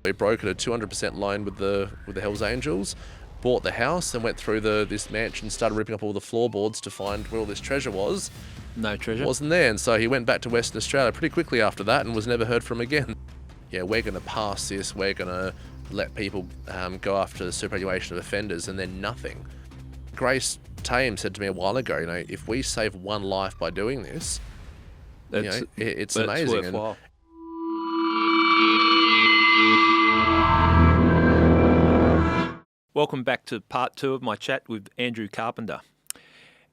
He brokered a 200% loan with the Hells Angels, bought the house and went through this mansion, started ripping up all the floorboards to find where all this treasure was. No treasure. Wasn't there, and so he went back to Western Australia pretty quickly after that and was never heard from again. Yeah, we're going to pass this, we're going to let people go after the superannuation of offenders, and then nothing. Grace Tame said to me a while ago, if we save one life by doing this, it's amazing. Worthwhile. Welcome back to part 2 of my chat with Andrew Carpenter.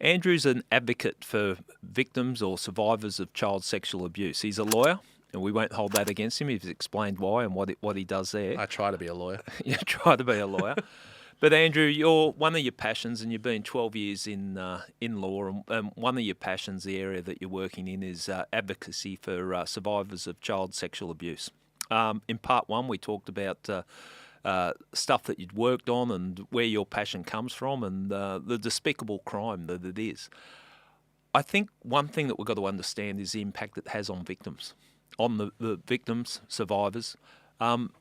Andrew's an advocate for victims or survivors of child sexual abuse. He's a lawyer, and we won't hold that against him. He's explained why and what he does there. I try to be a lawyer. You try to be a lawyer. But Andrew, one of your passions, and you've been 12 years in law, and one of your passions, the area that you're working in, is advocacy for survivors of child sexual abuse. In part 1, we talked about stuff that you'd worked on and where your passion comes from and the despicable crime that it is. I think one thing that we've got to understand is the impact it has on victims, on the victims, survivors.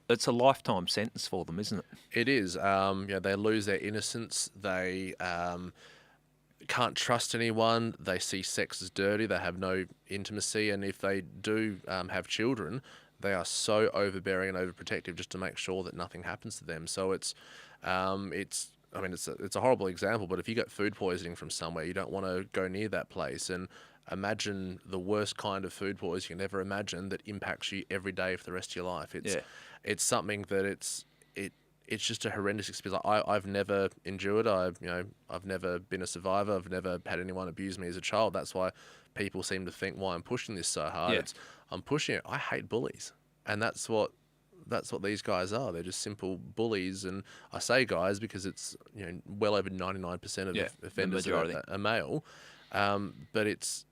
It's a lifetime sentence for them, isn't it? It is. They lose their innocence. They can't trust anyone. They see sex as dirty. They have no intimacy. And if they do have children, they are so overbearing and overprotective just to make sure that nothing happens to them. So it's a horrible example, but if you get food poisoning from somewhere, you don't want to go near that place. And imagine the worst kind of food poisoning you can ever imagine that impacts you every day for the rest of your life. It's something that it's just a horrendous experience. I've never endured. I've never been a survivor. I've never had anyone abuse me as a child. That's why people seem to think why I'm pushing this so hard. Yeah. I'm pushing it. I hate bullies, and that's what these guys are. They're just simple bullies, and I say guys because it's well over 99% of offenders are male. But it's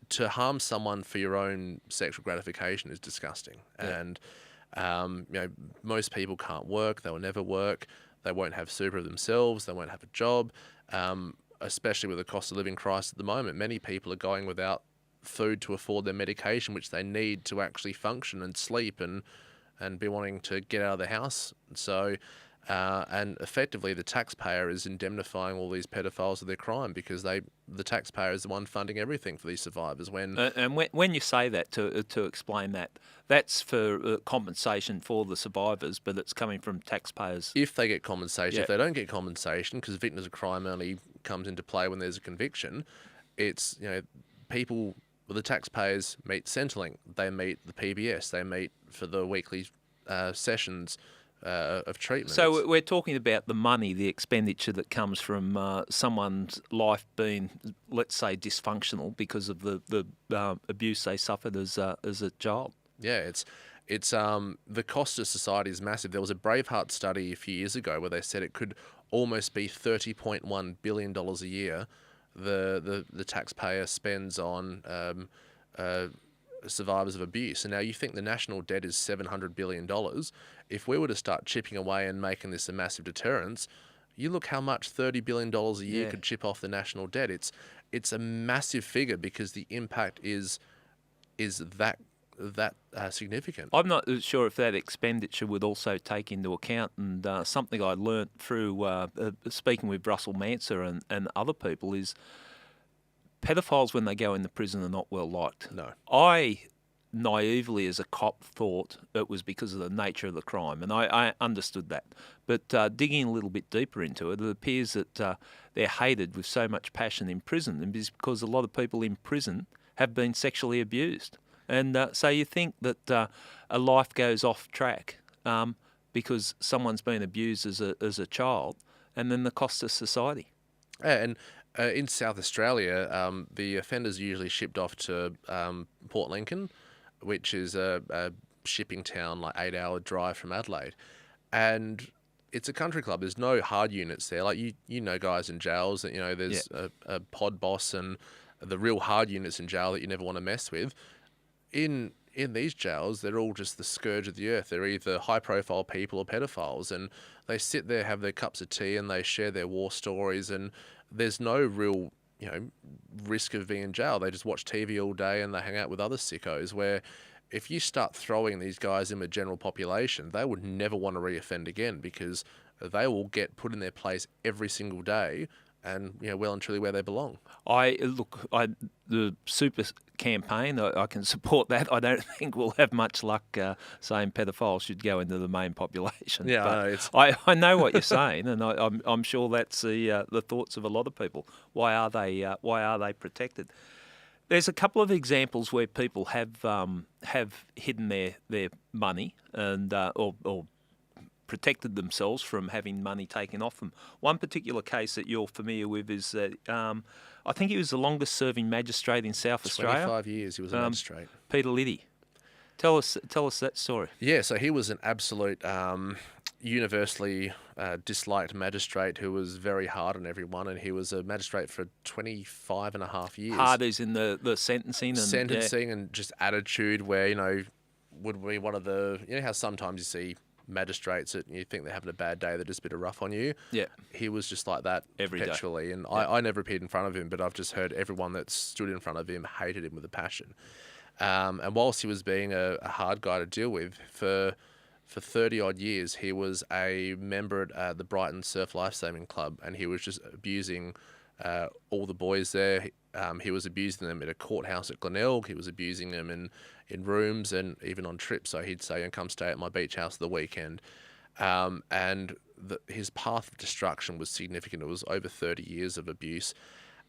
to harm someone for your own sexual gratification is disgusting. Yeah. And most people can't work. They will never work. They won't have super themselves. They won't have a job. Especially with the cost of living crisis at the moment, many people are going without food to afford their medication, which they need to actually function and sleep and be wanting to get out of the house. So, and effectively the taxpayer is indemnifying all these pedophiles of their crime because the taxpayer is the one funding everything for these survivors. And when you say that, to explain that, that's for compensation for the survivors, but it's coming from taxpayers. If they get compensation, if they don't get compensation, because victims of crime only comes into play when there's a conviction, it's people. Well, the taxpayers meet Centrelink, they meet the PBS, they meet for the weekly sessions of treatment. So we're talking about the money, the expenditure that comes from someone's life being, let's say, dysfunctional because of the abuse they suffered as a child. Yeah, it's the cost to society is massive. There was a Braveheart study a few years ago where they said it could almost be $30.1 billion a year the taxpayer spends on survivors of abuse. And now you think the national debt is $700 billion. If we were to start chipping away and making this a massive deterrence, you look how much $30 billion a year could chip off the national debt. It's a massive figure because the impact is that significant. I'm not sure if that expenditure would also take into account, and something I learnt through speaking with Russell Manser and other people is pedophiles when they go into prison are not well liked. No. I naively as a cop thought it was because of the nature of the crime, and I understood that. But digging a little bit deeper into it, it appears that they're hated with so much passion in prison, and it's because a lot of people in prison have been sexually abused. And so you think that a life goes off track because someone's been abused as a child, and then the cost to society. And in South Australia, the offenders are usually shipped off to Port Lincoln, which is a shipping town, like 8-hour drive from Adelaide. And it's a country club. There's no hard units there. Like you know guys in jails that there's a pod boss and the real hard units in jail that you never want to mess with. In these jails, they're all just the scourge of the earth. They're either high-profile people or pedophiles, and they sit there, have their cups of tea, and they share their war stories, and there's no real, risk of being in jail. They just watch TV all day and they hang out with other sickos, where if you start throwing these guys in the general population, they would never want to reoffend again, because they will get put in their place every single day, and well and truly where they belong. The super campaign, I can support that. I don't think we'll have much luck saying pedophiles should go into the main population. Yeah, but I know what you're saying, and I'm sure that's the thoughts of a lot of people. Why are they protected? There's a couple of examples where people have hidden their money and or protected themselves from having money taken off them. One particular case that you're familiar with is that I think he was the longest serving magistrate in South Australia. 25 years he was a magistrate. Peter Liddy. Tell us that story. Yeah, so he was an absolute universally disliked magistrate who was very hard on everyone, and he was a magistrate for 25 and a half years. Hard is in the sentencing. And just attitude where, would be one of the, how sometimes you see magistrates that you think they're having a bad day, they're just a bit of rough on you. Yeah. He was just like that every perpetually. Day. And I never appeared in front of him, but I've just heard everyone that stood in front of him hated him with a passion. And whilst he was being a hard guy to deal with, for 30-odd years, he was a member at the Brighton Surf Lifesaving Club, and he was just abusing all the boys there. He was abusing them at a courthouse at Glenelg. He was abusing them in rooms and even on trips. So he'd say, come stay at my beach house the weekend. And his path of destruction was significant. It was over 30 years of abuse.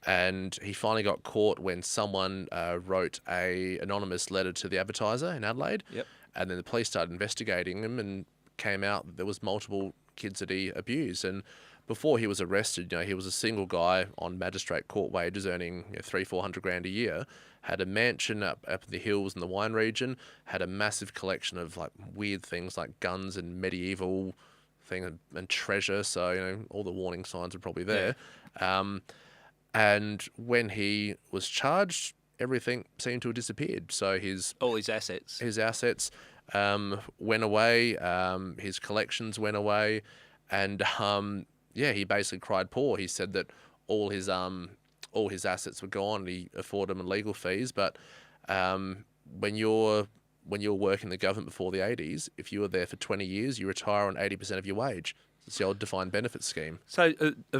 And he finally got caught when someone wrote a anonymous letter to the Advertiser in Adelaide. Yep. And then the police started investigating him, and came out that there was multiple kids that he abused. And before he was arrested, he was a single guy on magistrate court wages, earning $300-400 grand a year, had a mansion up in the hills in the wine region, had a massive collection of like weird things like guns and medieval thing and treasure. So all the warning signs are probably there. Yeah. And when he was charged, everything seemed to have disappeared. So all his assets went away. His collections went away, and he basically cried poor. He said that all his assets were gone. He afforded them in legal fees, but when you're working the government before the 80s, if you were there for 20 years, you retire on 80% of your wage. It's the old defined benefit scheme. So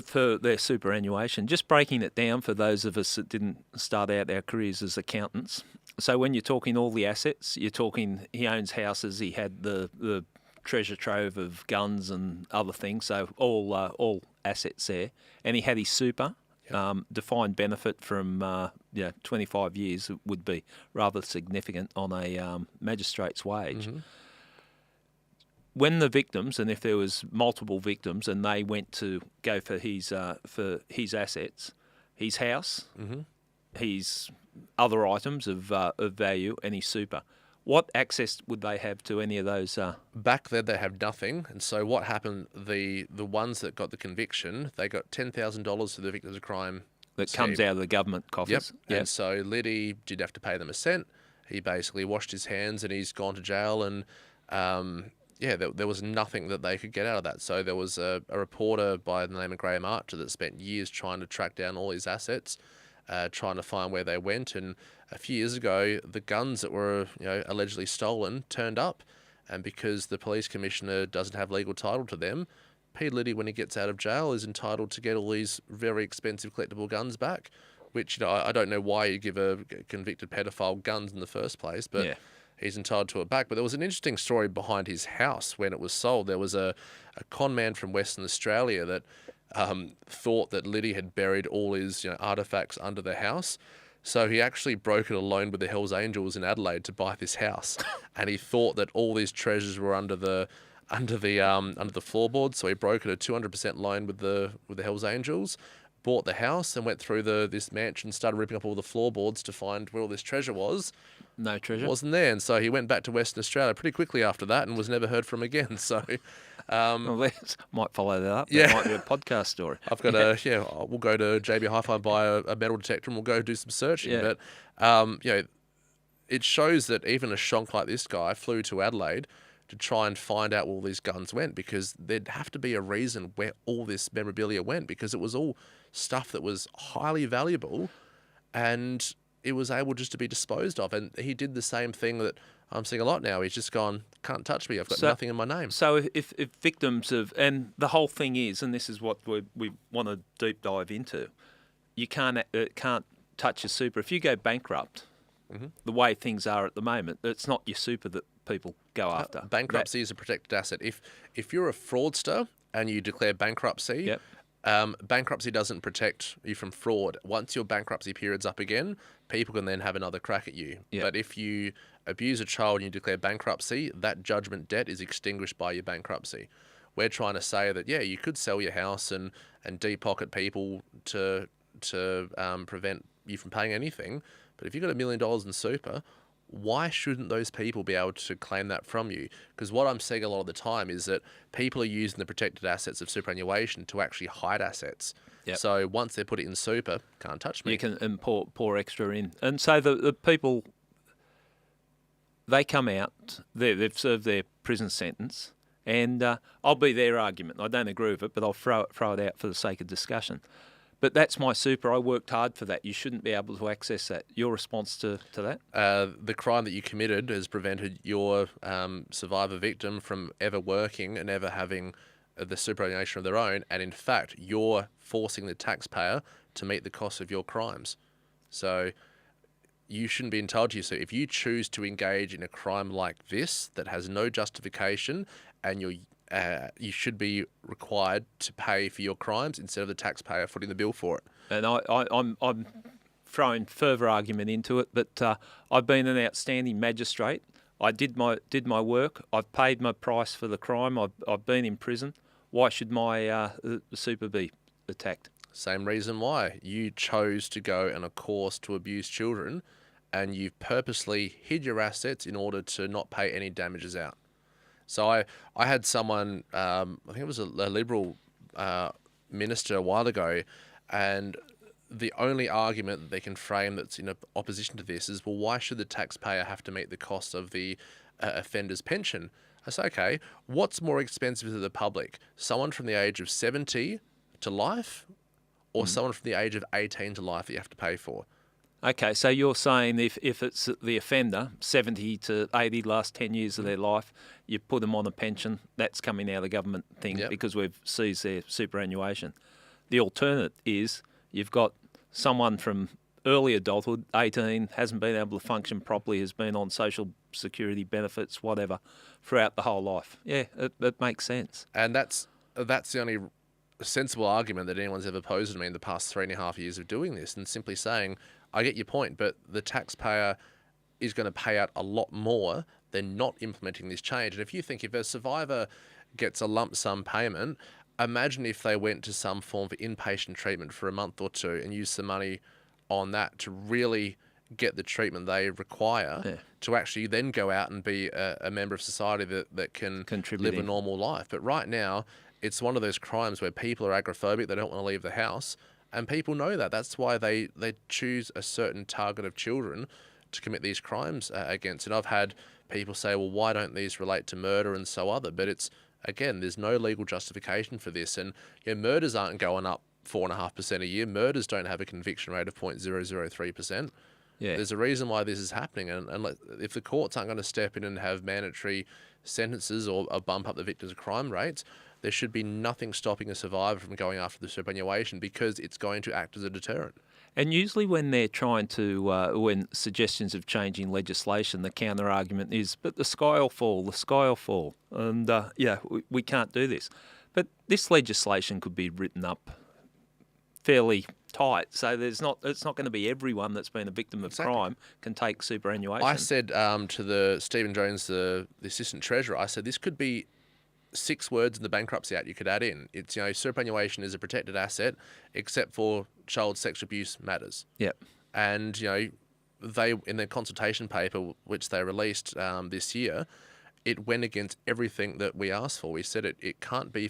for their superannuation, just breaking it down for those of us that didn't start out our careers as accountants. So when you're talking all the assets, you're talking he owns houses, he had the treasure trove of guns and other things, so all assets there. And he had his super. Yep. Defined benefit from 25 years would be rather significant on a magistrate's wage. Mm-hmm. When the victims, and if there was multiple victims, and they went to go for his assets, his house, mm-hmm. his other items of value, and his super, what access would they have to any of those? Back then, they have nothing. And so what happened, the ones that got the conviction, they got $10,000 to the victims of crime. That comes out of the government coffers. Yep. And so Liddy did have to pay them a cent. He basically washed his hands, and he's gone to jail. And there was nothing that they could get out of that. So there was a reporter by the name of Graham Archer that spent years trying to track down all his assets, trying to find where they went. And a few years ago, the guns that were allegedly stolen turned up. And because the police commissioner doesn't have legal title to them, Peter Liddy, when he gets out of jail, is entitled to get all these very expensive collectible guns back, which I don't know why you give a convicted pedophile guns in the first place, but... Yeah. He's entitled to it back. But there was an interesting story behind his house when it was sold. There was a con man from Western Australia that thought that Liddy had buried all his artefacts under the house. So he actually brokered a loan with the Hells Angels in Adelaide to buy this house, and he thought that all these treasures were under the floorboards. So he brokered a 200% loan with the Hells Angels, bought the house, and went through this mansion, started ripping up all the floorboards to find where all this treasure was. No treasure. Wasn't there. And so he went back to Western Australia pretty quickly after that and was never heard from again. So might follow that up. Yeah. That might be a podcast story. I've got we'll go to JB Hi-Fi, buy a metal detector, and we'll go do some searching. Yeah. But it shows that even a shonk like this guy flew to Adelaide to try and find out where all these guns went, because there'd have to be a reason where all this memorabilia went, because it was all stuff that was highly valuable and it was able just to be disposed of. And he did the same thing that I'm seeing a lot now. He's just gone, can't touch me. I've got nothing in my name. So if victims of, and the whole thing is, and this is what we want to deep dive into, you can't touch your super. If you go bankrupt, the way things are at the moment, it's not your super that people go after. Bankruptcy is a protected asset. If you're a fraudster and you declare bankruptcy, bankruptcy doesn't protect you from fraud. Once your bankruptcy period's up again, people can then have another crack at you. But if you abuse a child and you declare bankruptcy, that judgment debt is extinguished by your bankruptcy. We're trying to say that, you could sell your house and depocket people to prevent you from paying anything. But if you've got $1 million in super, why shouldn't those people be able to claim that from you? Because what I'm seeing a lot of the time is that people are using the protected assets of superannuation to actually hide assets. So once they put it in super, can't touch me. You can pour extra in. And so the people, they come out, they've served their prison sentence, and I'll be their argument. I don't agree with it, but I'll throw it out for the sake of discussion. But that's my super. I worked hard for that. You shouldn't be able to access that. Your response to that? The crime that you committed has prevented your survivor victim from ever working and ever having the superannuation of their own. And in fact, you're forcing the taxpayer to meet the cost of your crimes. So you shouldn't be entitled to your super. If you choose to engage in a crime like this that has no justification, and you should be required to pay for your crimes instead of the taxpayer footing the bill for it. And I'm throwing further argument into it, but I've been an outstanding magistrate. I did my work. I've paid my price for the crime. I've been in prison. Why should my super be attacked? Same reason why. You chose to go on a course to abuse children, and you've purposely hid your assets in order to not pay any damages out. So I had someone, I think it was a Liberal minister a while ago, and the only argument that they can frame that's in opposition to this is, well, why should the taxpayer have to meet the cost of the offender's pension? I say, okay, what's more expensive to the public? Someone from the age of 70 to life, or someone from the age of 18 to life that you have to pay for? Okay, so you're saying if it's the offender, 70 to 80, last 10 years of their life, you put them on a pension, that's coming out of the government thing because we've seized their superannuation. The alternate is you've got someone from early adulthood, 18, hasn't been able to function properly, has been on social security benefits, whatever, throughout the whole life. Yeah, it makes sense. And that's the only sensible argument that anyone's ever posed to me in the past 3.5 years of doing this, and simply saying, I get your point, but the taxpayer is going to pay out a lot more than not implementing this change. And if you think if a survivor gets a lump sum payment, imagine if they went to some form of inpatient treatment for a month or two and used the money on that to really get the treatment they require to actually then go out and be a member of society that can live a normal life. But right now, it's one of those crimes where people are agoraphobic, they don't want to leave the house. And people know that. That's why they choose a certain target of children to commit these crimes against. And I've had people say, well, why don't these relate to murder and so other? But it's, again, there's no legal justification for this. And murders aren't going up 4.5% a year. Murders don't have a conviction rate of 0.003%. There's a reason why this is happening. And if the courts aren't going to step in and have mandatory sentences or bump up the victims' crime rates, there should be nothing stopping a survivor from going after the superannuation, because it's going to act as a deterrent. And usually when they're trying to, when suggestions of changing legislation, the counter-argument is, but the sky will fall, and we can't do this. But this legislation could be written up fairly tight, so it's not going to be everyone that's been a victim of crime can take superannuation. I said to the Stephen Jones, the Assistant Treasurer, I said this could be 6 words in the Bankruptcy Act you could add in. It's, superannuation is a protected asset except for child sex abuse matters. And, they, in their consultation paper, which they released this year, it went against everything that we asked for. We said it can't be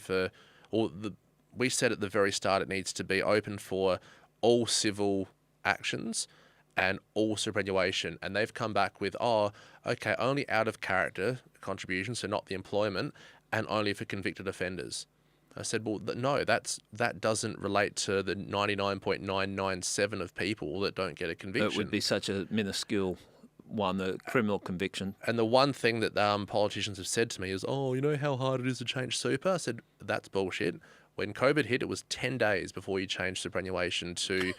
we said at the very start it needs to be open for all civil actions and all superannuation. And they've come back with, only out of character contributions, so not the employment, and only for convicted offenders. I said, well, no, that doesn't relate to the 99.997 of people that don't get a conviction. It would be such a minuscule won a criminal conviction. And the one thing that politicians have said to me is, oh, you know how hard it is to change super? I said, that's bullshit. When COVID hit, it was 10 days before you changed superannuation to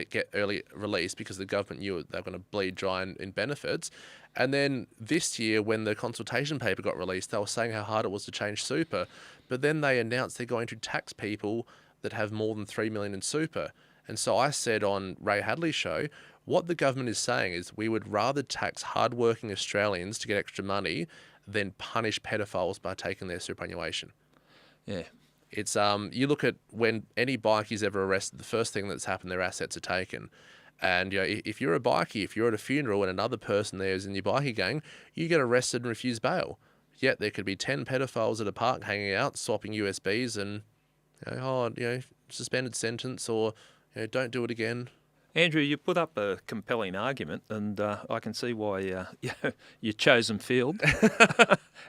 get early release because the government knew they were going to bleed dry in benefits. And then this year, when the consultation paper got released, they were saying how hard it was to change super. But then they announced they're going to tax people that have more than 3 million in super. And so I said on Ray Hadley's show, what the government is saying is we would rather tax hardworking Australians to get extra money than punish pedophiles by taking their superannuation. Yeah. It's you look at when any bikie is ever arrested, the first thing that's happened, their assets are taken. And you know, if you're a bikie, if you're at a funeral and another person there is in your bikie gang, you get arrested and refuse bail. Yet there could be 10 pedophiles at a park hanging out, swapping USBs and, suspended sentence or, don't do it again. Andrew, you put up a compelling argument, and I can see why your chosen field,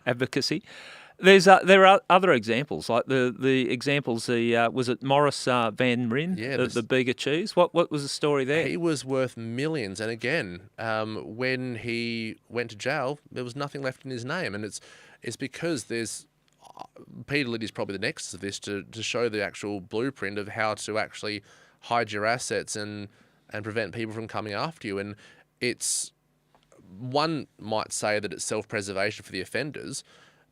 advocacy. There are other examples, like the examples. Was it Morris Van Ryn, the Bega cheese? What was the story there? He was worth millions, and again, when he went to jail, there was nothing left in his name, and it's because there's Peter Liddy's probably the nexus of this to show the actual blueprint of how to actually hide your assets and prevent people from coming after you. And it's, one might say that it's self-preservation for the offenders,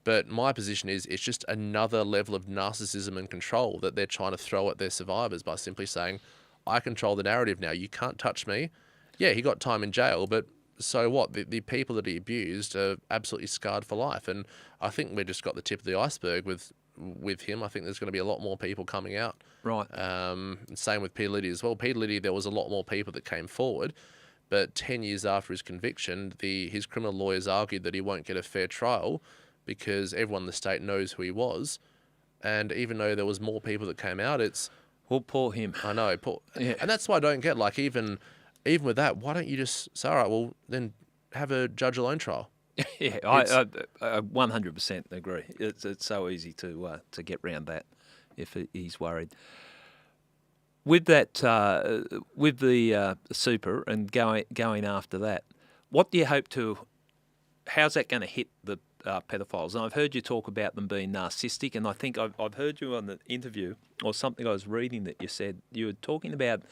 but my position is it's just another level of narcissism and control that they're trying to throw at their survivors by simply saying, I control the narrative now, you can't touch me. Yeah, he got time in jail, but so what? The people that he abused are absolutely scarred for life. And I think we just got the tip of the iceberg with him. I think there's going to be a lot more people coming out. Right. Same with Peter Liddy as well. Peter Liddy, there was a lot more people that came forward, but 10 years after his conviction, his criminal lawyers argued that he won't get a fair trial because everyone in the state knows who he was. And even though there was more people that came out, it's... Well, poor him. I know. Yeah. And that's why I don't get, like, even with that, why don't you just say, all right, well, then have a judge-alone trial? Yeah, I 100% agree. It's so easy to get round that if he's worried. With that, with the super and going after that, what do you hope to? How's that going to hit the pedophiles? And I've heard you talk about them being narcissistic, and I think I've heard you on the interview or something I was reading that you said you were talking about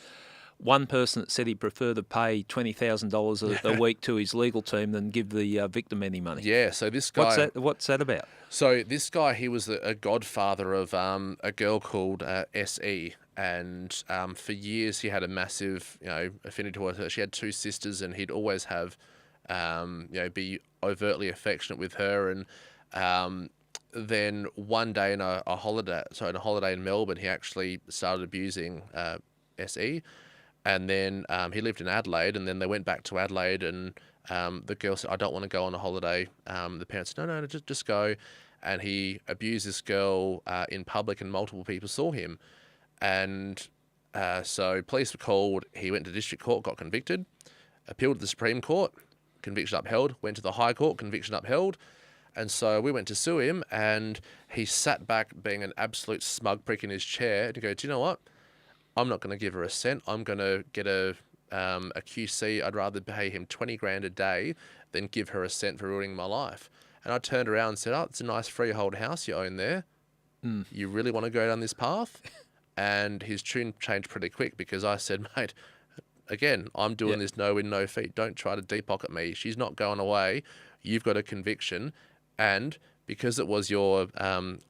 one person that said he'd prefer to pay $20,000 a week to his legal team than give the victim any money. Yeah, so this guy... What's that about? So this guy, he was a godfather of a girl called S.E., and for years he had a massive, affinity towards her. She had two sisters, and he'd always have, be overtly affectionate with her. And then one day in a holiday in Melbourne, he actually started abusing S.E., and then he lived in Adelaide, and then they went back to Adelaide, and the girl said, I don't want to go on a holiday. The parents said, no, just go. And he abused this girl in public, and multiple people saw him. And so police were called. He went to district court, got convicted, appealed to the Supreme Court, conviction upheld, went to the High Court, conviction upheld. And so we went to sue him, and he sat back being an absolute smug prick in his chair and go, do you know what? I'm not going to give her a cent. I'm going to get a QC. I'd rather pay him 20 grand a day than give her a cent for ruining my life. And I turned around and said, oh, it's a nice freehold house you own there. You really want to go down this path? And his tune changed pretty quick because I said, mate, again, I'm doing this no win, no fee. Don't try to deep pocket me. She's not going away. You've got a conviction. And because it was your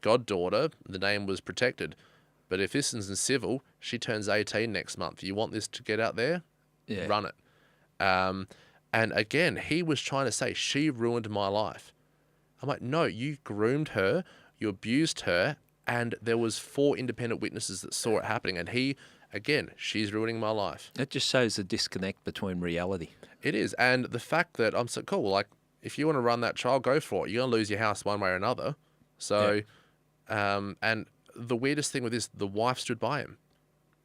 goddaughter, the name was protected. But if this is in civil, she turns 18 next month. You want this to get out there? Yeah. Run it. And again, he was trying to say, she ruined my life. I'm like, no, you groomed her, you abused her, and there was 4 independent witnesses that saw it happening. And he, again, she's ruining my life. It just shows the disconnect between reality. It is. And the fact that I'm so cool, like, if you want to run that trial, go for it. You're going to lose your house one way or another. So, and the weirdest thing with this, the wife stood by him.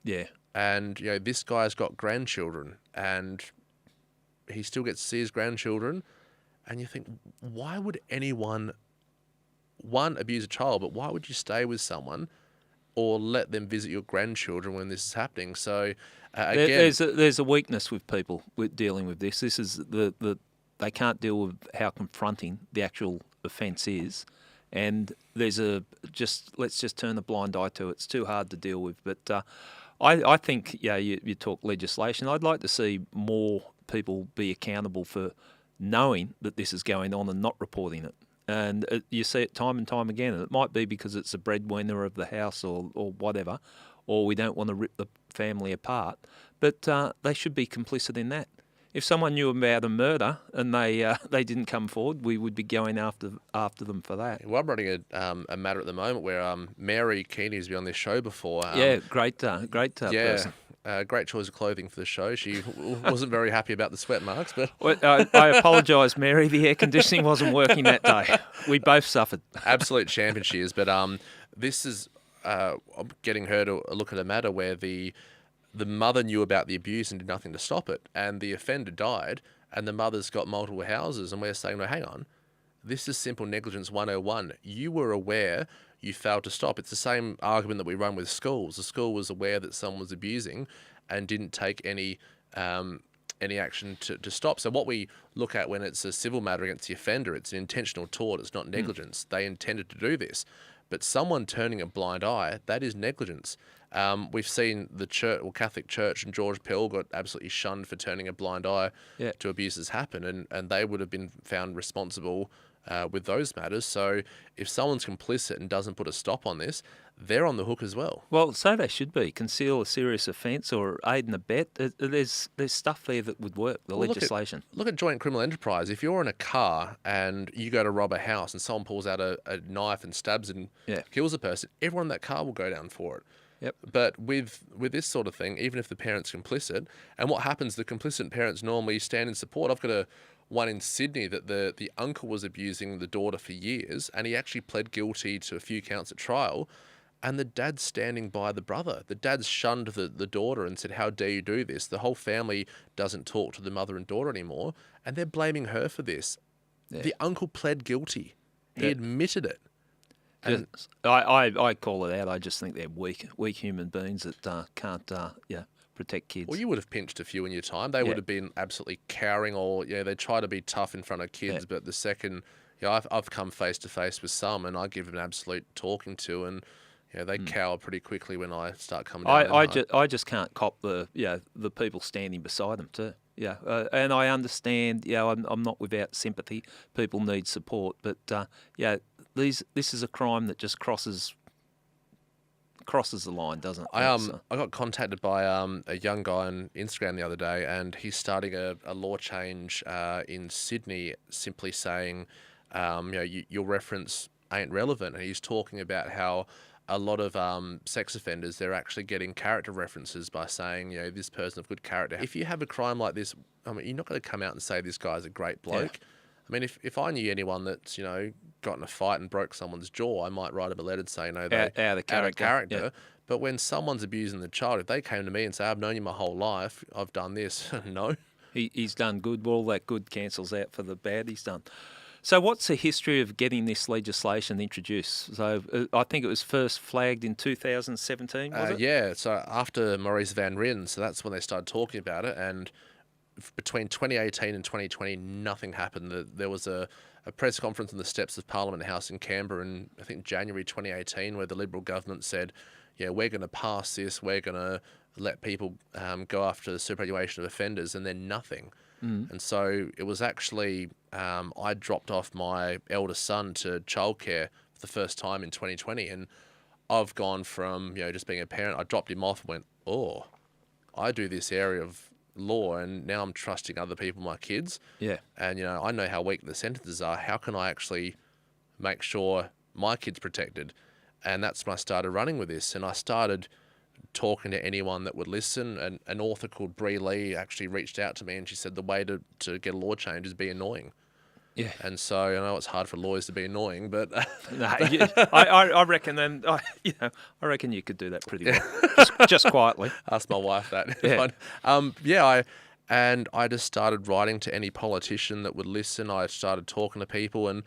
Yeah. And, this guy's got grandchildren, and he still gets to see his grandchildren. And you think, why would anyone, one, abuse a child, but why would you stay with someone or let them visit your grandchildren when this is happening? So, Again, there's a weakness with people with dealing with this. This is they can't deal with how confronting the actual offence is, and let's just turn a blind eye to it. It's too hard to deal with. But I think you talk legislation. I'd like to see more people be accountable for knowing that this is going on and not reporting it. And you see it time and time again. And it might be because it's the breadwinner of the house or whatever, or we don't want to rip the family apart. But they should be complicit in that. If someone knew about a murder and they didn't come forward, we would be going after them for that. Well, I'm running a matter at the moment where Mary Keeney's been on this show before. Great person. Great choice of clothing for the show. She wasn't very happy about the sweat marks, but I apologise, Mary. The air conditioning wasn't working that day. We both suffered. Absolute champion she is. But this is getting her to look at a matter where the mother knew about the abuse and did nothing to stop it, and the offender died, and the mother's got multiple houses, and we're saying, no, hang on, this is simple negligence 101. You were aware. You failed to stop. It's the same argument that we run with schools. The school was aware that someone was abusing and didn't take any action to stop. So what we look at when it's a civil matter against the offender, it's an intentional tort. It's not negligence. They intended to do this. But someone turning a blind eye, that is negligence. We've seen the Catholic Church and George Pell got absolutely shunned for turning a blind eye to abuses happen, and they would have been found responsible with those matters. So if someone's complicit and doesn't put a stop on this, they're on the hook as well. Well, so they should be. Conceal a serious offence or aid and abet. There's stuff there that would work, legislation. Look at joint criminal enterprise. If you're in a car and you go to rob a house and someone pulls out a knife and stabs and kills a person, everyone in that car will go down for it. Yep. But with this sort of thing, even if the parent's complicit, and what happens, the complicit parents normally stand in support. I've got one in Sydney that the uncle was abusing the daughter for years, and he actually pled guilty to a few counts at trial, and the dad's standing by the brother. The dad's shunned the daughter and said, how dare you do this? The whole family doesn't talk to the mother and daughter anymore, and they're blaming her for this. Yeah. The uncle pled guilty. He admitted it. And I call it out. I just think they're weak human beings that can't protect kids. Well, you would have pinched a few in your time. They would have been absolutely cowering, or they try to be tough in front of kids, but the second, I've come face to face with some, and I give them an absolute talking to, and they cower pretty quickly when I start coming down. I just can't cop the people standing beside them too. And I understand. I'm not without sympathy. People need support, but this is a crime that just crosses the line, doesn't it? I got contacted by a young guy on Instagram the other day, and he's starting a law change in Sydney, simply saying, your reference ain't relevant, and he's talking about how a lot of sex offenders, they're actually getting character references by saying, this person of good character. If you have a crime like this, you're not going to come out and say this guy's a great bloke. Yeah. If I knew anyone that's, got in a fight and broke someone's jaw, I might write him a letter to say, they're out of character. Yeah. But when someone's abusing the child, if they came to me and say, I've known you my whole life, I've done this, no. He's done good. Well, all that good cancels out for the bad he's done. So what's the history of getting this legislation introduced? So I think it was first flagged in 2017, was it? Yeah, so after Maurice Van Ryn, so that's when they started talking about it, and between 2018 and 2020, nothing happened. There was a press conference on the steps of Parliament House in Canberra in, I think, January 2018, where the Liberal government said, we're going to pass this, we're going to let people go after the superannuation of offenders, and then nothing. And so it was actually, I dropped off my eldest son to childcare for the first time in 2020, and I've gone from, just being a parent, I dropped him off and went, I do this area of law, and now I'm trusting other people, my kids. Yeah. And, I know how weak the sentences are. How can I actually make sure my kid's protected? And that's when I started running with this, and I started talking to anyone that would listen. And an author called Bree Lee actually reached out to me, and she said the way to get a law change is be annoying. Yeah. And so I know it's hard for lawyers to be annoying, but I reckon then I reckon you could do that pretty well, just quietly. Ask my wife that. Yeah. I just started writing to any politician that would listen. I started talking to people, and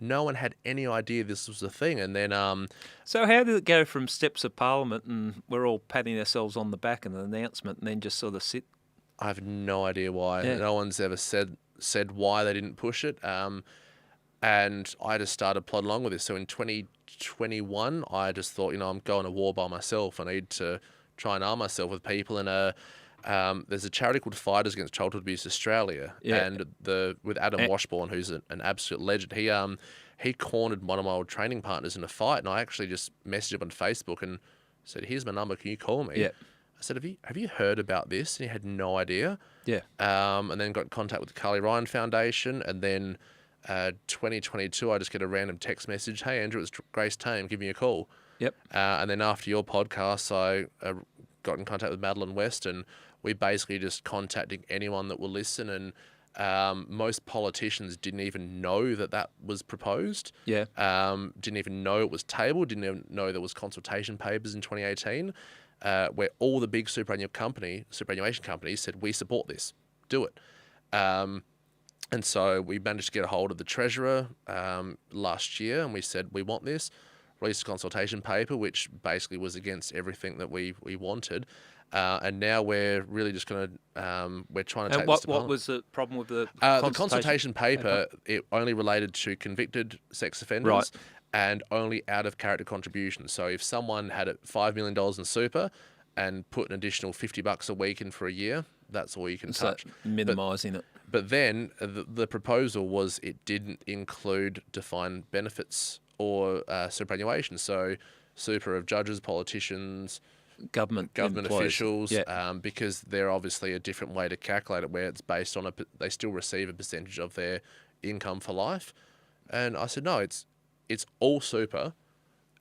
No one had any idea this was a thing. And then, So how did it go from steps of Parliament and we're all patting ourselves on the back and an announcement and then just sort of sit? I have no idea why. Yeah. No one's ever said why they didn't push it. And I just started plodding along with this. So in 2021, I just thought, I'm going to war by myself. I need to try and arm myself with people. And there's a charity called Fighters Against Childhood Abuse Australia, and with Adam Washbourne, who's an absolute legend. He cornered one of my old training partners in a fight, and I actually just messaged him on Facebook and said, "Here's my number. Can you call me?" Yeah. I said, "Have you heard about this?" And he had no idea. Yeah. And then got in contact with the Carly Ryan Foundation, and then 2022, I just get a random text message, "Hey Andrew, it's Grace Tame. Give me a call." Yep. And then after your podcast, I got in contact with Madeleine West, and we basically just contacting anyone that will listen. And most politicians didn't even know that was proposed. Yeah. Didn't even know it was tabled. Didn't even know there was consultation papers in 2018, where all the big superannuation companies said, "We support this. Do it." And so we managed to get a hold of the Treasurer last year, and we said, "We want this." Released a consultation paper, which basically was against everything that we wanted. And now we're really just going to, we're trying to take this to Parliament. What was the problem with the consultation paper? It only related to convicted sex offenders, right, and only out of character contributions. So if someone had $5 million in super and put an additional $50 a week in for a year, that's all you can touch. Minimising it. But then the proposal was it didn't include defined benefits or superannuation. So super of judges, politicians, government officials, because they're obviously a different way to calculate it, where it's based on they still receive a percentage of their income for life. And I said, no, it's all super,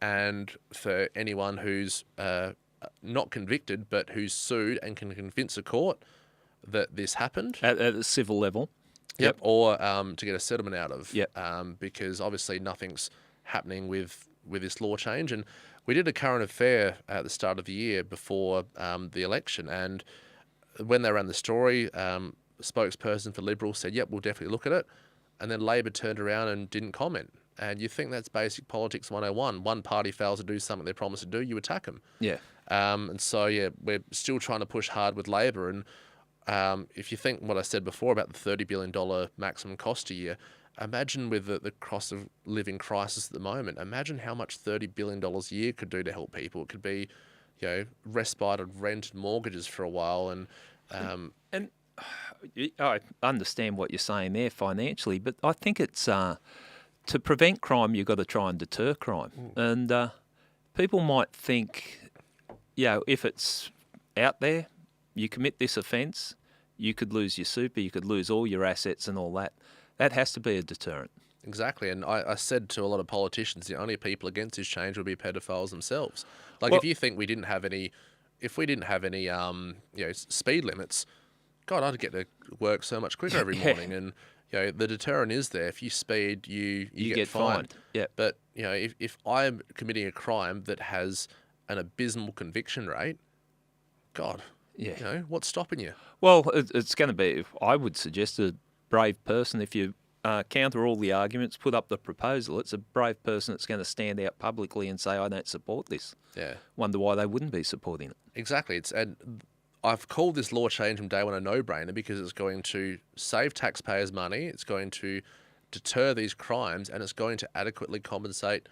and for anyone who's not convicted but who's sued and can convince a court that this happened at a civil level. Yep. Or to get a settlement out of. Yep. Because obviously nothing's happening with this law change. And we did a current affair at the start of the year before the election. And when they ran the story, a spokesperson for Liberals said, "Yep, we'll definitely look at it." And then Labor turned around and didn't comment. And you think that's basic politics 101. One party fails to do something they promised to do, you attack them. Yeah. And so, we're still trying to push hard with Labor. And if you think what I said before about the $30 billion maximum cost a year, imagine with the cost of living crisis at the moment, imagine how much $30 billion a year could do to help people. It could be, respite of rent and mortgages for a while. And I understand what you're saying there financially, but I think it's to prevent crime, you've got to try and deter crime. And people might think, if it's out there, you commit this offence, you could lose your super, you could lose all your assets and all that. That has to be a deterrent. Exactly. And I said to a lot of politicians, the only people against this change would be paedophiles themselves. Like, if you think we didn't have any speed limits, God, I'd get to work so much quicker every morning. And the deterrent is there. If you speed, you get fined. Yeah. But if I'm committing a crime that has an abysmal conviction rate, God, what's stopping you? Well, it's going to be, I would suggest, a brave person. If you counter all the arguments, put up the proposal, it's a brave person that's going to stand out publicly and say, "I don't support this." Yeah. Wonder why they wouldn't be supporting it. Exactly. And I've called this law change from day one a no-brainer because it's going to save taxpayers money, it's going to deter these crimes, and it's going to adequately compensate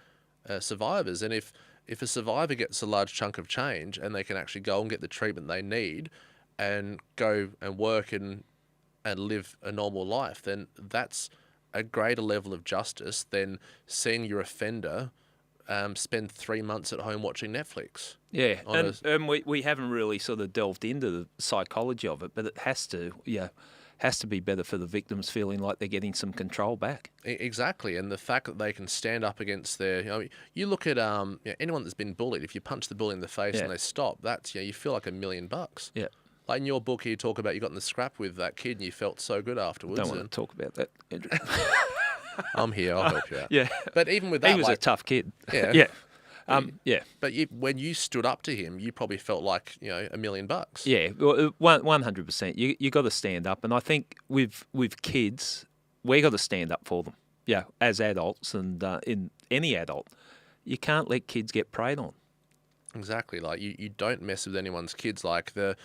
survivors. And if a survivor gets a large chunk of change and they can actually go and get the treatment they need and go and work and live a normal life, then that's a greater level of justice than seeing your offender spend 3 months at home watching Netflix. Yeah, and we haven't really sort of delved into the psychology of it, but it has to be better for the victims feeling like they're getting some control back. Exactly, and the fact that they can stand up against their, you look at anyone that's been bullied. If you punch the bully in the face and they stop, that's you feel like $1 million. Yeah. Like in your book, you talk about you got in the scrap with that kid and you felt so good afterwards. Don't want to talk about that, Andrew. I'm here. I'll help you out. Yeah. But even with that, he was a tough kid. Yeah. Yeah. Yeah. But when you stood up to him, you probably felt like $1 million. Yeah, 100%. You got to stand up, and I think with kids, we got to stand up for them. as adults and in any adult, you can't let kids get preyed on. Exactly. Like you don't mess with anyone's kids. Like the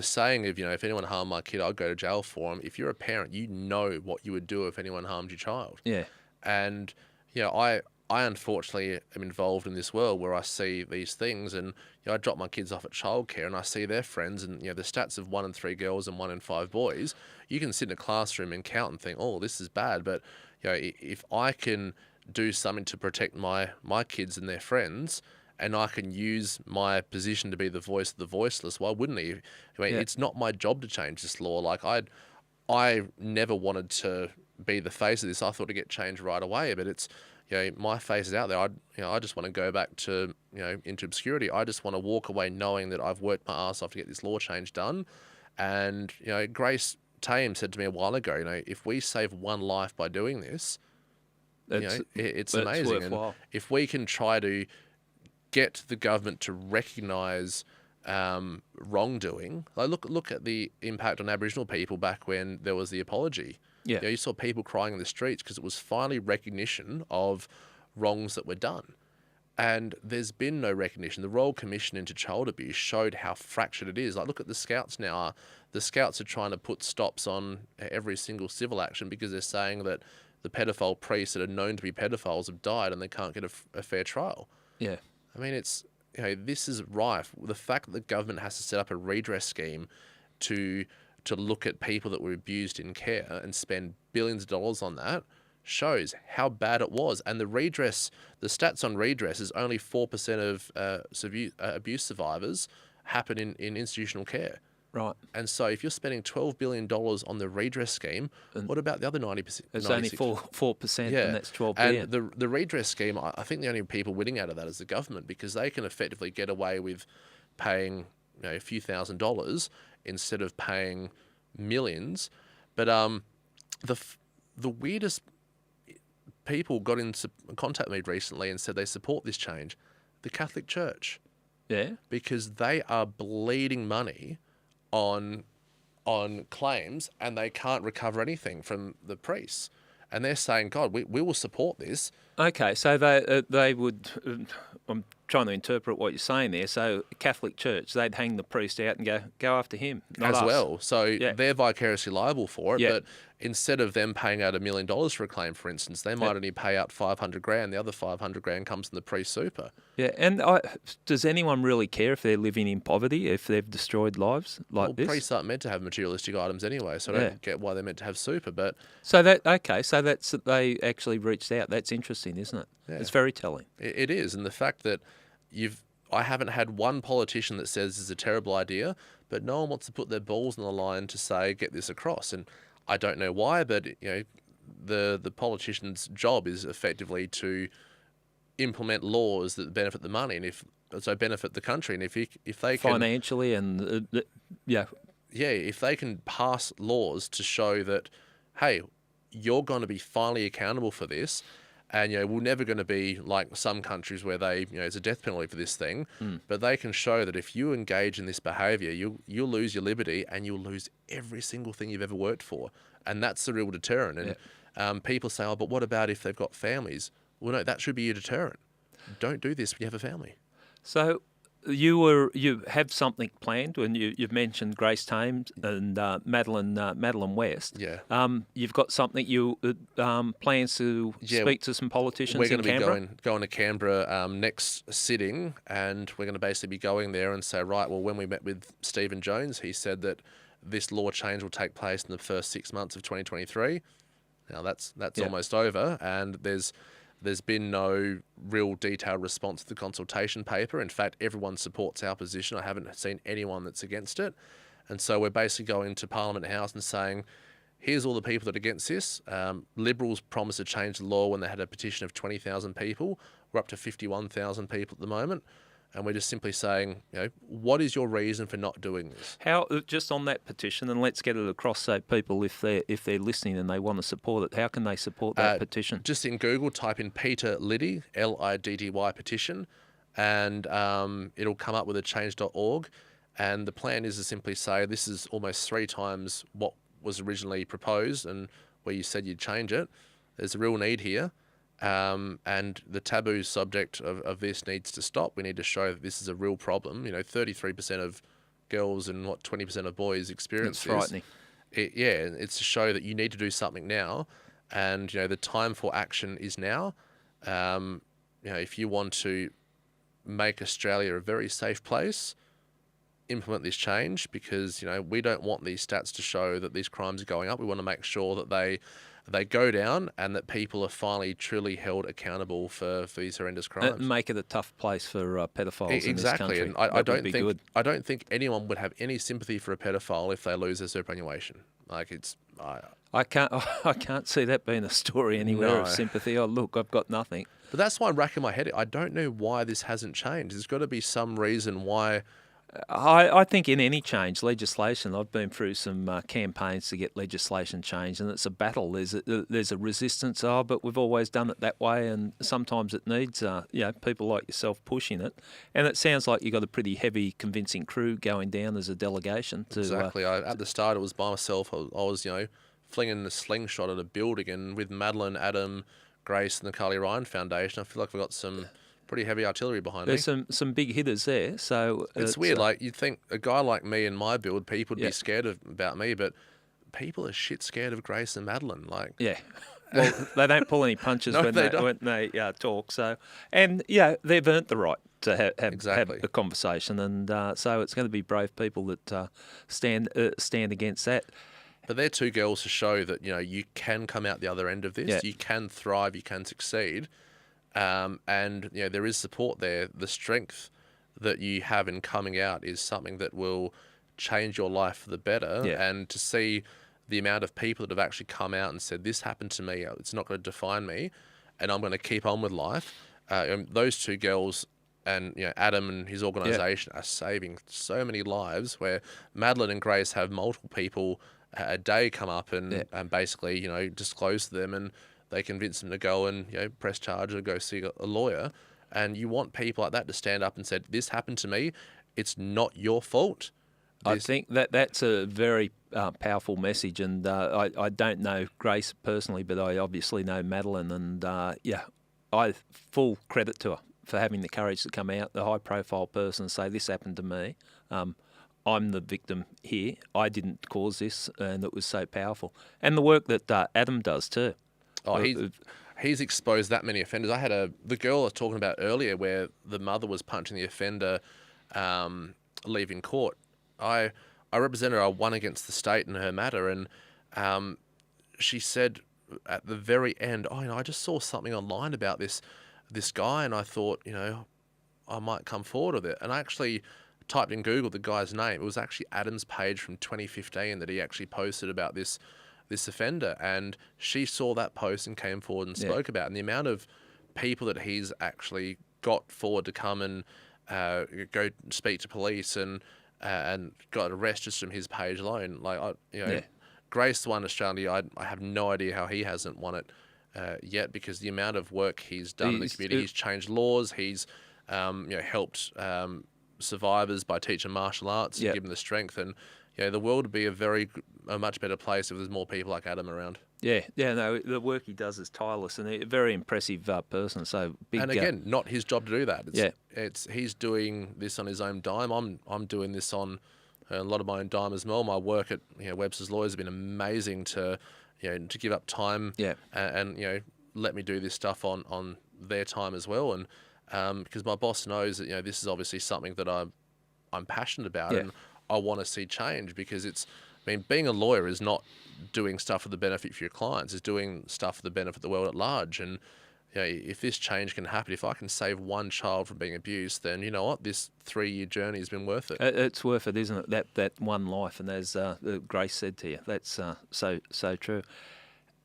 saying of, if anyone harmed my kid, I'd go to jail for them. If you're a parent, you know what you would do if anyone harmed your child. Yeah. And I unfortunately am involved in this world where I see these things, and I drop my kids off at childcare and I see their friends, and the stats of 1 in 3 girls and 1 in 5 boys. You can sit in a classroom and count and think, oh, this is bad. But if I can do something to protect my kids and their friends, and I can use my position to be the voice of the voiceless, why wouldn't he? It's not my job to change this law. Like I never wanted to be the face of this. I thought to get changed right away, but it's, my face is out there. I just want to go back to, into obscurity. I just want to walk away knowing that I've worked my ass off to get this law change done. And, Grace Tame said to me a while ago, if we save one life by doing this, it's amazing. Worthwhile. And if we can try to get the government to recognise wrongdoing, like look at the impact on Aboriginal people back when there was the apology. Yeah. You saw people crying in the streets because it was finally recognition of wrongs that were done. And there's been no recognition. The Royal Commission into Child Abuse showed how fractured it is. Like, look at the Scouts now. The Scouts are trying to put stops on every single civil action because they're saying that the pedophile priests that are known to be pedophiles have died and they can't get a fair trial. Yeah. I mean, it's, this is rife. The fact that the government has to set up a redress scheme to look at people that were abused in care and spend billions of dollars on that shows how bad it was. And the stats on redress is only 4% of abuse survivors happen in institutional care. Right. And so if you're spending $12 billion on the redress scheme, what about the other 90%? It's only 4%, and that's $12 billion. And the redress scheme, I think the only people winning out of that is the government, because they can effectively get away with paying a few $1,000s instead of paying millions. But the weirdest people got into contact with me recently and said they support this change, the Catholic Church. Yeah. Because they are bleeding money on claims and they can't recover anything from the priests. And they're saying, God, we will support this. Okay, so they would... I'm trying to interpret what you're saying there. So Catholic Church, they'd hang the priest out and go after him, not us. Well. So they're vicariously liable for it, but instead of them paying out $1 million for a claim, for instance, they might only pay out $500,000. The other $500,000 comes from the priest super. Yeah, and does anyone really care if they're living in poverty, if they've destroyed lives like this? Priests aren't meant to have materialistic items anyway, so I don't get why they're meant to have super. But so that's they actually reached out. That's interesting, isn't it? Yeah. It's very telling. It is, and the fact that I haven't had one politician that says it's a terrible idea, but no one wants to put their balls on the line to say, get this across. And I don't know why, but the politician's job is effectively to implement laws that benefit the money and benefit the country. And if they can financially and if they can pass laws to show that, hey, you're going to be finally accountable for this. And, we're never going to be like some countries where they, it's a death penalty for this thing. But they can show that if you engage in this behaviour, you'll lose your liberty and you'll lose every single thing you've ever worked for. And that's the real deterrent. And people say, oh, but what about if they've got families? Well, no, that should be your deterrent. Don't do this when you have a family. So you have something planned, and you've mentioned Grace Tame and Madeleine West. Yeah. You've got something you plans to speak to some politicians in Canberra? We're going to be going to Canberra next sitting, and we're going to basically be going there and say, right, well, when we met with Stephen Jones, he said that this law change will take place in the first 6 months of 2023. Now that's almost over, and there's been no real detailed response to the consultation paper. In fact, everyone supports our position. I haven't seen anyone that's against it. And so we're basically going to Parliament House and saying, here's all the people that are against this. Liberals promised to change the law when they had a petition of 20,000 people. We're up to 51,000 people at the moment. And we're just simply saying, what is your reason for not doing this? How, just on that petition, and let's get it across so people, if they're listening and they want to support it, how can they support that petition? Just in Google, type in Peter Liddy, Liddy petition, and it'll come up with a change.org. And the plan is to simply say this is almost 3 times what was originally proposed and where you said you'd change it. There's a real need here. And the taboo subject of this needs to stop. We need to show that this is a real problem. 33% of girls and 20% of boys experience It's this. frightening. It's to show that you need to do something now, and the time for action is now. If you want to make Australia a very safe place, implement this change, because we don't want these stats to show that these crimes are going up. We want to make sure that they go down and that people are finally truly held accountable for these horrendous crimes. Make it a tough place for pedophiles in this country. And I don't think anyone would have any sympathy for a pedophile if they lose their superannuation. I can't see that being a story anywhere of sympathy. Oh, look, I've got nothing. But that's why I'm racking my head. I don't know why this hasn't changed. There's got to be some reason why. I think in any change, legislation, I've been through some campaigns to get legislation changed, and it's a battle. There's a resistance, but we've always done it that way, and sometimes it needs people like yourself pushing it. And it sounds like you've got a pretty heavy convincing crew going down as a delegation. Exactly. At the start, it was by myself. I was flinging a slingshot at a building, and with Madeleine, Adam, Grace, and the Carly Ryan Foundation, I feel like we've got some pretty heavy artillery behind me. There's some big hitters there. So it's weird. You'd think a guy like me in my build, people would be scared about me, but people are shit scared of Grace and Madeleine. Well, they don't pull any punches when they talk. So, and they've earned the right to have a conversation, and so it's going to be brave people that stand against that. But they're two girls to show that you can come out the other end of this. You can thrive. You can succeed. And there is support there. The strength that you have in coming out is something that will change your life for the better. And to see the amount of people that have actually come out and said, this happened to me, it's not going to define me, and I'm going to keep on with life. Those two girls and Adam and his organisation are saving so many lives, where Madeleine and Grace have multiple people a day come up and basically disclose to them, and they convince them to go and press charge or go see a lawyer. And you want people like that to stand up and say, this happened to me, it's not your fault. I think that's a very powerful message, and I don't know Grace personally, but I obviously know Madeleine, and I full credit to her for having the courage to come out, the high-profile person, and say, this happened to me. I'm the victim here. I didn't cause this, and it was so powerful. And the work that Adam does too. Oh, he's exposed that many offenders. I had the girl I was talking about earlier, where the mother was punching the offender, leaving court. I represented her. I won against the state in her matter, and she said at the very end, I just saw something online about this guy, and I thought, I might come forward with it. And I actually typed in Google the guy's name. It was actually Adam's page from 2015 that he actually posted about this offender, and she saw that post and came forward and spoke about it. And the amount of people that he's actually got forward to come and go speak to police and got arrested just from his page alone. Grace won Australia. I have no idea how he hasn't won it yet, because the amount of work he's done in the community. He's changed laws. He's helped survivors by teaching martial arts and giving them the strength. And the world would be a much better place if there's more people like Adam around. No, the work he does is tireless, and a very impressive person. So big. And again, not his job to do that. He's doing this on his own dime. I'm doing this on a lot of my own dime as well. My work at Webster's Lawyers has been amazing to give up time and let me do this stuff on their time as well. And because my boss knows that this is obviously something that I'm passionate about, and I want to see change, because being a lawyer is not doing stuff for the benefit for your clients, it's doing stuff for the benefit of the world at large. And if this change can happen, if I can save one child from being abused, then you know what, this 3-year journey has been worth it. It's worth it, isn't it? That one life, and as Grace said to you, that's so true.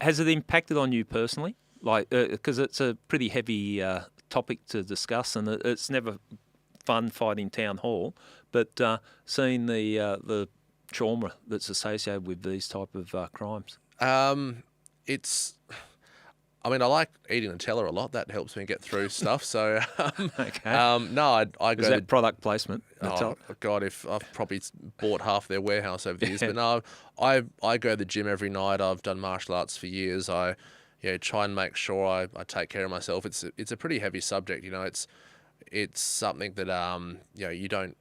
Has it impacted on you personally? Because it's a pretty heavy topic to discuss, and it's never fun fighting town hall, but seeing the trauma that's associated with these type of crimes. I like eating Nutella a lot. That helps me get through stuff. So, okay. I go. Is that product placement? Oh God, if I've probably bought half their warehouse over the years. But no, I go to the gym every night. I've done martial arts for years. I try and make sure I take care of myself. It's a pretty heavy subject. It's something that you don't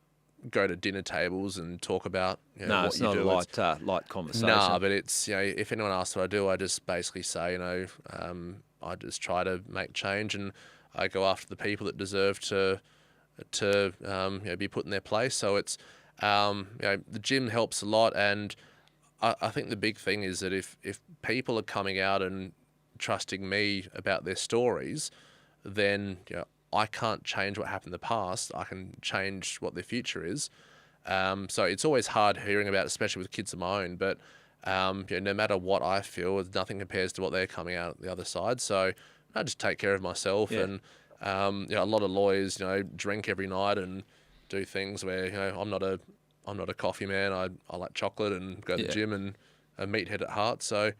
go to dinner tables and talk about. No, what it's you not do. a light conversation. Nah, but it's if anyone asks what I do, I just basically say I just try to make change, and I go after the people that deserve to be put in their place. So it's the gym helps a lot, and I think the big thing is that if people are coming out and trusting me about their stories, then I can't change what happened in the past. I can change what their future is. So it's always hard hearing about, especially with kids of my own. But no matter what I feel, nothing compares to what they're coming out the other side. So I just take care of myself, and a lot of lawyers, drink every night and do things where I'm not a coffee man. I like chocolate and go to the gym and a meathead at heart. So.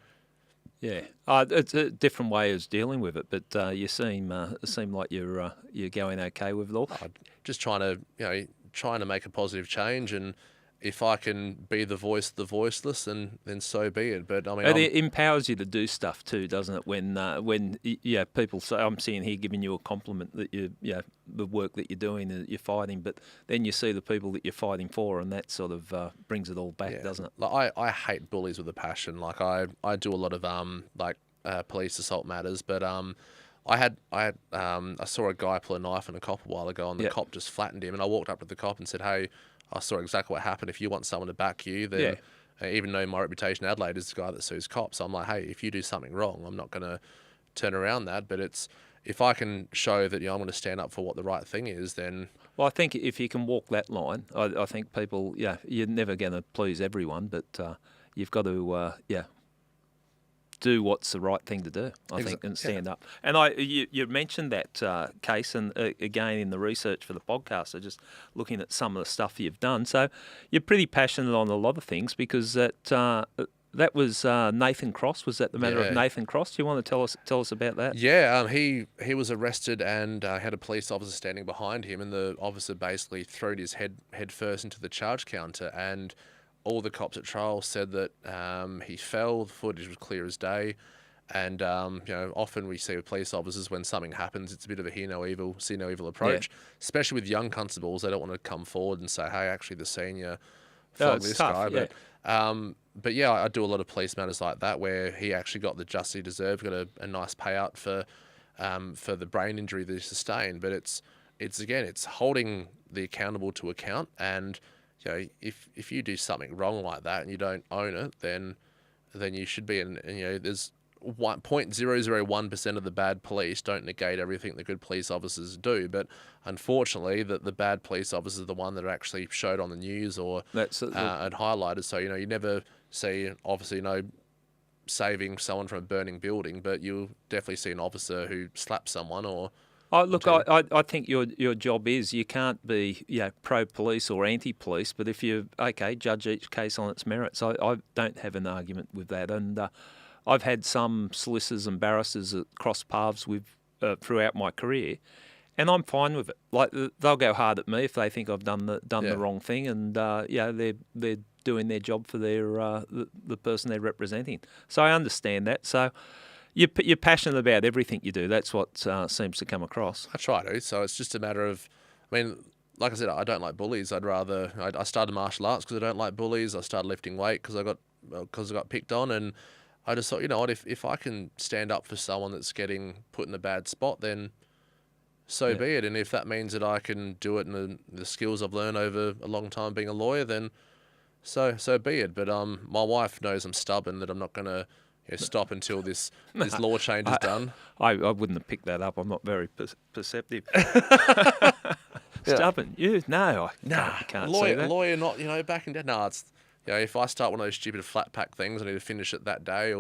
Yeah, it's a different way of dealing with it, but you seem like you're going okay with it all. Just trying to make a positive change, and if I can be the voice of the voiceless, then so be it. But I mean, it empowers you to do stuff too, doesn't it? When people say, I'm sitting here giving you a compliment that the work that you're doing, that you're fighting, but then you see the people that you're fighting for, and that sort of brings it all back, doesn't it? Like I hate bullies with a passion. Like I do a lot of police assault matters, but I saw a guy pull a knife on a cop a while ago, and the cop just flattened him, and I walked up to the cop and said, "Hey, I saw exactly what happened. If you want someone to back you, then even though my reputation in Adelaide is the guy that sues cops, I'm like, hey, if you do something wrong, I'm not going to turn around that. But if I can show that I'm going to stand up for what the right thing is, then." Well, I think if you can walk that line, I think people, you're never going to please everyone, but you've got to, do what's the right thing to do, I think, and stand up. And you mentioned that case, and again in the research for the podcast, so just looking at some of the stuff you've done. So you're pretty passionate on a lot of things, because that was Nathan Cross. Was that the matter of Nathan Cross? Do you want to tell us about that? Yeah, he was arrested and had a police officer standing behind him, and the officer basically threw his head first into the charge counter, and all the cops at trial said that he fell. The footage was clear as day. And, often we see with police officers, when something happens, it's a bit of a hear no evil, see no evil approach, especially with young constables. They don't want to come forward and say, hey, actually the senior flogged this guy. But I do a lot of police matters like that, where he actually got the justice he deserved, got a nice payout for the brain injury that he sustained. But it's holding the accountable to account, and if you do something wrong like that and you don't own it, then you should be there's 0.001% of the bad police don't negate everything the good police officers do, but unfortunately the bad police officers are the one that are actually showed on the news or and highlighted. So you never see an officer saving someone from a burning building, but you'll definitely see an officer who slaps someone or. Look, I think your job is, you can't be pro-police or anti-police, but if you judge each case on its merits. I don't have an argument with that, and I've had some solicitors and barristers that cross paths with throughout my career, and I'm fine with it. Like, they'll go hard at me if they think I've done the wrong thing, and they're doing their job for their the person they're representing. So I understand that. So. You're passionate about everything you do. That's what seems to come across. I try to. So it's just a matter of, like I said, I don't like bullies. I started martial arts because I don't like bullies. I started lifting weight because I got picked on, and I just thought, what, if I can stand up for someone that's getting put in a bad spot, then so be it. And if that means that I can do it in the skills I've learned over a long time being a lawyer, then so be it. But my wife knows I'm stubborn, that I'm not going to stop until this law change is done. I wouldn't have picked that up. I'm not very perceptive. Stubborn? No, I can't say that. Lawyer, not backing down. No, it's if I start one of those stupid flat pack things, I need to finish it that day,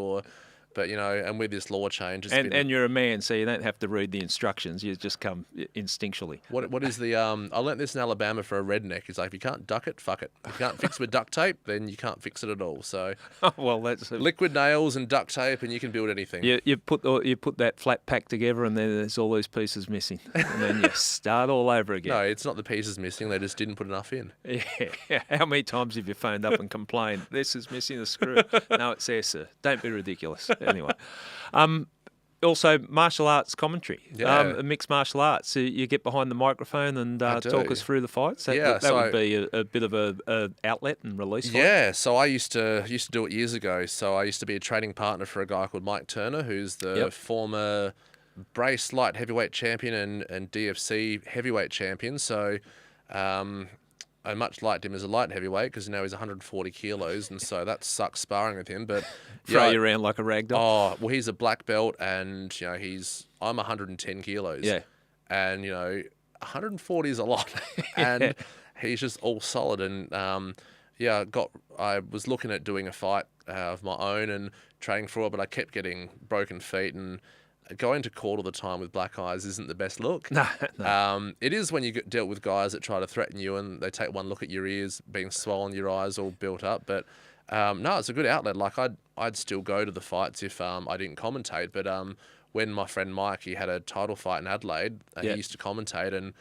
But and with this law change, and you're a man, so you don't have to read the instructions. You just come instinctually. What is the I learnt this in Alabama for a redneck. It's like, if you can't duck it, fuck it. If you can't fix it with duct tape, then you can't fix it at all. So well, that's liquid nails and duct tape, and you can build anything. You put that flat pack together, and then there's all those pieces missing, and then you start all over again. No, it's not the pieces missing. They just didn't put enough in. Yeah. How many times have you phoned up and complained, this is missing a screw? No, it's there, sir. Don't be ridiculous. Anyway, also martial arts commentary, Yeah. mixed martial arts. So you get behind the microphone and talk us through the fights. That would be a bit of a outlet and release for Yeah, so I used to do it years ago. So I used to be a training partner for a guy called Mike Turner, who's the former brace light heavyweight champion and DFC heavyweight champion. So I much liked him as a light heavyweight because now he's 140 kilos, and so that sucks sparring with him. But throw you around like a rag doll. Oh well, he's a black belt, and I'm 110 kilos. Yeah, and 140 is a lot, and he's just all solid. And I was looking at doing a fight of my own and training for it, but I kept getting broken feet and. Going to court all the time with black eyes isn't the best look. No. It is when you get dealt with guys that try to threaten you and they take one look at your ears being swollen, your eyes all built up. But no, it's a good outlet. Like I'd still go to the fights if I didn't commentate. But when my friend Mike, he had a title fight in Adelaide, and he used to commentate, and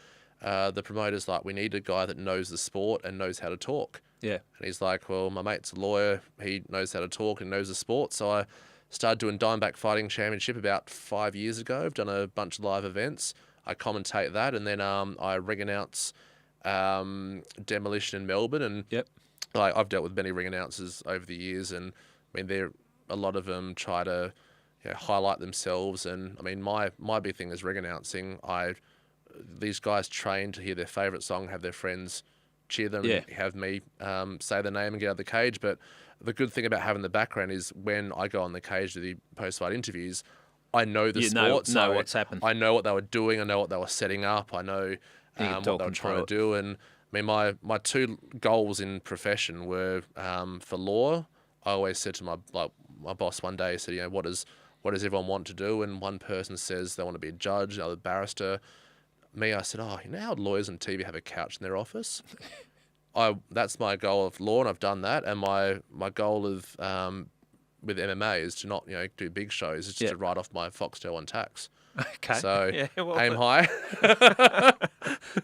the promoter's like, we need a guy that knows the sport and knows how to talk. Yeah. And he's like, well, my mate's a lawyer. He knows how to talk and knows the sport. So I started doing Diamondback Fighting Championship about 5 years ago. I've done a bunch of live events. I commentate that, and then I ring announce Demolition in Melbourne. And I've dealt with many ring announcers over the years, and I mean, a lot of them try to highlight themselves. And I mean, my big thing is ring announcing. These guys train to hear their favourite song, have their friends cheer them, have me say the name and get out of the cage. But the good thing about having the background is when I go on the cage to the post-fight interviews, I know the sport. Know what's happened. I know what they were doing. I know what they were setting up. I know what they were trying to do. And I mean, my two goals in profession were for law. I always said to my boss one day, he said, what does everyone want to do? And one person says they want to be a judge, another barrister. Me, I said, how lawyers on TV have a couch in their office? That's my goal of law, and I've done that. And my goal of with MMA is to not do big shows, it's just to write off my Foxtel on tax. Okay. So aim high.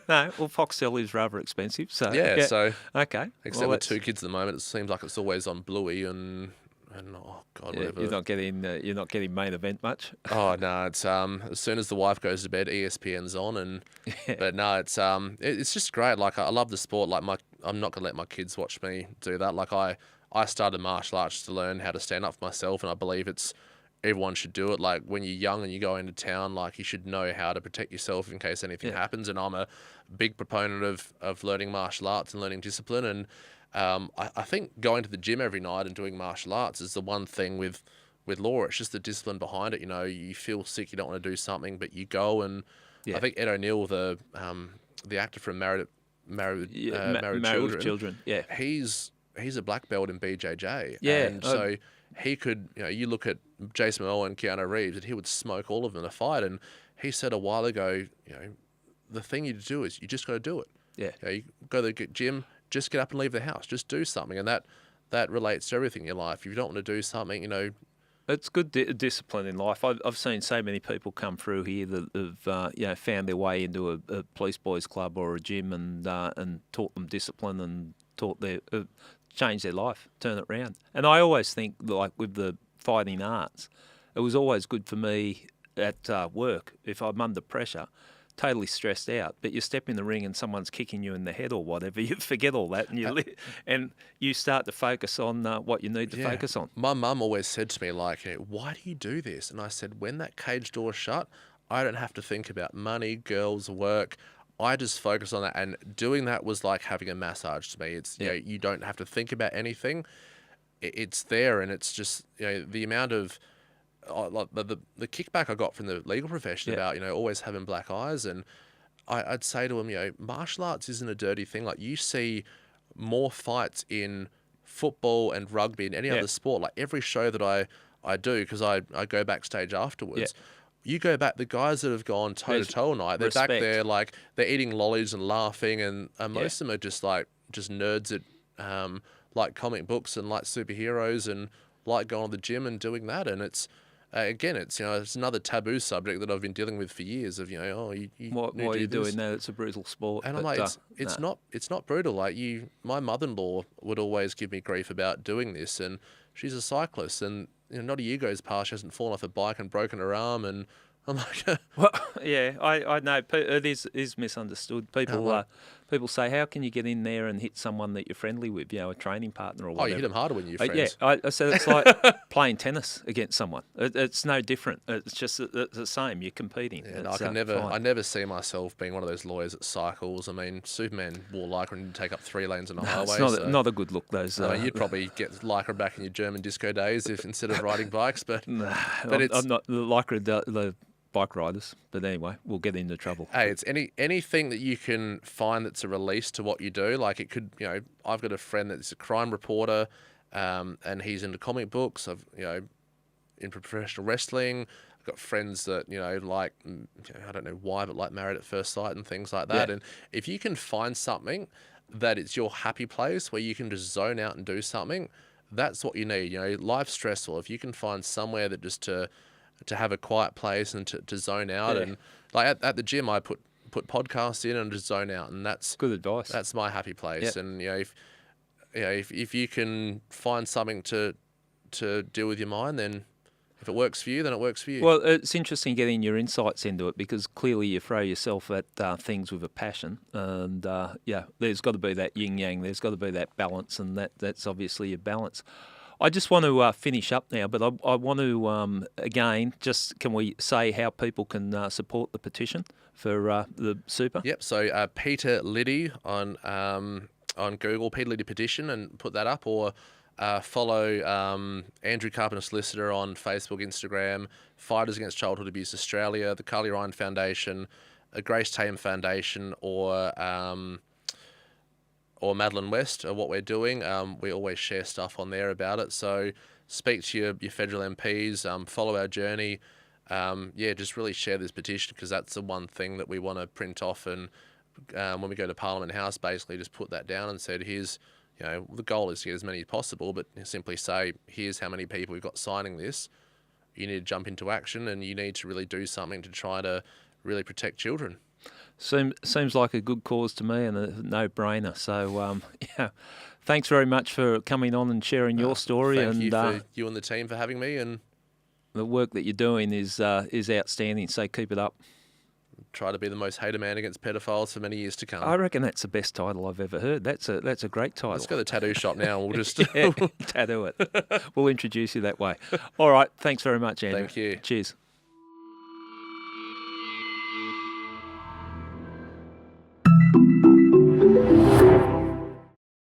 No, well, Foxtel is rather expensive. So So okay. Except with two kids at the moment, it seems like it's always on Bluey and oh god, whatever. You're not getting main event much. Oh no, it's as soon as the wife goes to bed, ESPN's on, and but no, it's just great. Like I love the sport. Like I'm not gonna let my kids watch me do that. Like I started martial arts to learn how to stand up for myself, and I believe everyone should do it. Like when you're young and you go into town, like you should know how to protect yourself in case anything happens. And I'm a big proponent of learning martial arts and learning discipline. And I think going to the gym every night and doing martial arts is the one thing with law. It's just the discipline behind it. You feel sick, you don't want to do something, but you go. And I think Ed O'Neill, the actor from Married with Children, he's a black belt in BJJ. And so he could, you look at Jason Momoa and Keanu Reeves, and he would smoke all of them in a fight. And he said a while ago, the thing you do is you just got to do it. Yeah. You go to the gym, just get up and leave the house, just do something. And that relates to everything in your life. If you don't want to do something, It's good discipline in life. I've seen so many people come through here that have found their way into a police boys club or a gym and taught them discipline and changed their life, turn it around. And I always think, like with the fighting arts, it was always good for me at work if I'm under pressure, totally stressed out. But you step in the ring and someone's kicking you in the head or whatever, you forget all that and you start to focus on what you need to focus on. My mum always said to me, like, why do you do this? And I said, when that cage door's shut, I don't have to think about money, girls, work. I just focus on that, and doing that was like having a massage to me. It's you don't have to think about anything. It's there, and it's just the amount of like the kickback I got from the legal profession about always having black eyes, and I'd say to them, martial arts isn't a dirty thing. Like you see more fights in football and rugby and any other sport. Like every show that I do, because I go backstage afterwards. Yeah. You go back, the guys that have gone toe-to-toe all night, they're back there, like, they're eating lollies and laughing, and most of them are just nerds that like comic books and like superheroes and like going to the gym and doing that. And it's, again, it's another taboo subject that I've been dealing with for years of, why are you doing that? It's a brutal sport. And I'm like, it's not brutal. Like my mother-in-law would always give me grief about doing this, and she's a cyclist, and not a year goes past, she hasn't fallen off a bike and broken her arm, and I'm like, well, yeah, I know it is misunderstood. People say, how can you get in there and hit someone that you're friendly with, a training partner or whatever? Oh, you hit them harder when you're friends. I said it's like playing tennis against someone. It's no different. It's just it's the same. You're competing. Yeah, I never see myself being one of those lawyers that cycles. I mean, Superman wore Lycra and take up 3 lanes on a highway. It's not a good look. You'd probably get Lycra back in your German disco days instead of riding bikes. But I'm not Lycra. The bike riders, but anyway, we'll get into trouble. Hey, it's anything that you can find that's a release to what you do. Like it could, I've got a friend that's a crime reporter, and he's into comic books. I've, in professional wrestling. I've got friends that like, I don't know why, but like Married at First Sight and things like that. Yeah. And if you can find something that it's your happy place where you can just zone out and do something, that's what you need. Life's stressful. If you can find somewhere that just to have a quiet place and to zone out. Yeah. And like at the gym, I put podcasts in and just zone out, and that's good advice. That's my happy place. Yeah. And if you can find something to deal with your mind, then if it works for you, then it works for you. Well, it's interesting getting your insights into it, because clearly you throw yourself at things with a passion, and there's got to be that yin yang. There's got to be that balance, and that's obviously your balance. I just want to finish up now, but I want to, again, can we say how people can support the petition for the super? Yep, so Peter Liddy on Google, Peter Liddy petition, and put that up, or follow Andrew Carpenter Solicitor on Facebook, Instagram, Fighters Against Childhood Abuse Australia, the Carly Ryan Foundation, Grace Tame Foundation, or Madeleine West, what we're doing. We always share stuff on there about it. So speak to your federal MPs, follow our journey. Just really share this petition, because that's the one thing that we want to print off. And when we go to Parliament House, basically just put that down and said, here's, the goal is to get as many as possible, but simply say, here's how many people we've got signing this. You need to jump into action, and you need to really do something to try to really protect children. Seems like a good cause to me, and a no-brainer. So, thanks very much for coming on and sharing your story. Thank you for you and the team for having me, and the work that you're doing is outstanding. So keep it up. Try to be the most hated man against pedophiles for many years to come. I reckon that's the best title I've ever heard. That's a great title. Let's go to the tattoo shop now, and we'll just tattoo it. We'll introduce you that way. All right. Thanks very much, Andrew. Thank you. Cheers.